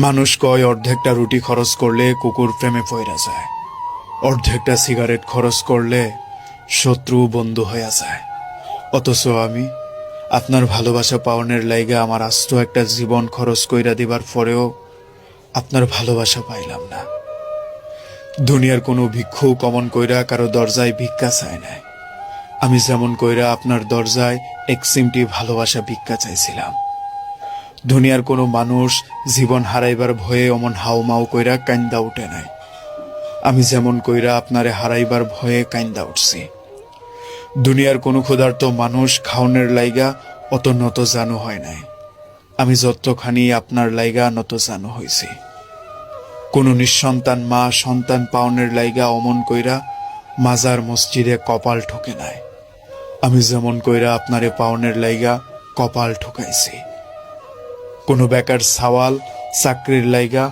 মানুষ কয় অর্ধেকটা রুটি খরচ করলে কুকুর প্রেমে পইরা যায়, অর্ধেকটা সিগারেট খরচ করলে শত্রু বন্ধু হইয়া যায়। অথচ আমি আপনার ভালোবাসা পাওনের লাইগা আমার আস্ত একটা জীবন খরচ কইরা দিবার পরেও আপনার ভালোবাসা পাইলাম না। দুনিয়ার কোনো ভিক্ষুক অমন কইরা কারো দরজায় ভিক্ষা চায় নাই। আমি যেমন কইরা আপনার দরজায় এক সিমটি ভালোবাসা ভিক্ষা চাইছিলাম। দুনিয়ার কোনো মানুষ জীবন হারাইবার ভয়ে অমন হাউমাউ কইরা কান্দা উঠে নাই। আমি যেমন কইরা আপনারে হারাইবার ভয়ে কান্দা উঠছি। দুনিয়ার কোনো ক্ষুধার্ত মানুষ খাওনের লাইগা অত নত জানু হয় নাই। আমি যতখানি আপনার লাইগা নত জানু হইছি। কোনো নিঃসন্তান মা সন্তান পাওনের লাইগা অমন কইরা মাজার মসজিদে কপাল ঠুকে নাই। আমি যেমন কইরা আপনারে পাওনের লাইগা কপাল ঠুকাইছি। কোনো বেকার সাওয়াল চাকরির লাইগা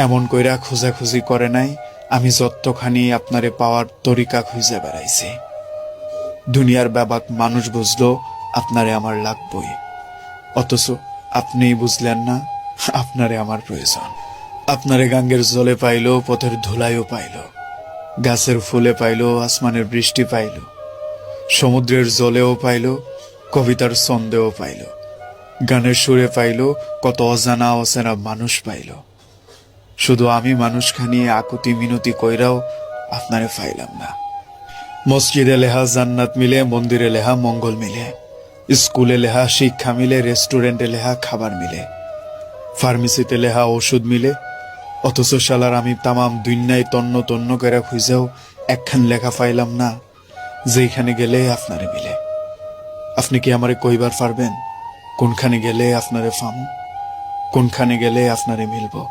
এমন কইরা খোঁজাখুঁজি করে নাই আমি যতখানি আপনারে পাওয়ার তরিকা খুঁজে বেড়াইছি। দুনিয়ার ব্যাপাক মানুষ বুঝলো আপনারে আমার লাগবই, অথচ আপনিই বুঝলেন না আপনারে আমার প্রয়োজন। আপনারে গাঙ্গের জলে পাইলো, পথের ধুলাইও পাইলো, গাছের ফুলে পাইলো, আসমানের বৃষ্টি পাইলো, সমুদ্রের জলেও পাইলো, কবিতার ছন্দেও পাইলো, গানের সুরে পাইলো, কত অজানা অচেনা মানুষ পাইলো। শুধু আমি মানুষখানি আকুতি মিনতি কইরাও আপনারে পাইলাম না। মসজিদে লেহা জান্নাত মিলে, মন্দিরে লেহা মঙ্গল মিলে, স্কুলে লেহা শিক্ষা মিলে, রেস্টুরেন্টে লেহা খাবার মিলে, ফার্মেসিতে লেহা ওষুধ মিলে। অথচ শালার আমি তামাম দুনিয়ায় তন্ন তন্ন করে খুঁজেও একখান লেখা পাইলাম না যেখানে গেলে আপনারে মিলে। আপনি কি আমারে কইবার পারবেন কোনখানে গেলে আপনারে ফামু, কোনখানে গেলে আপনারে মিলবো?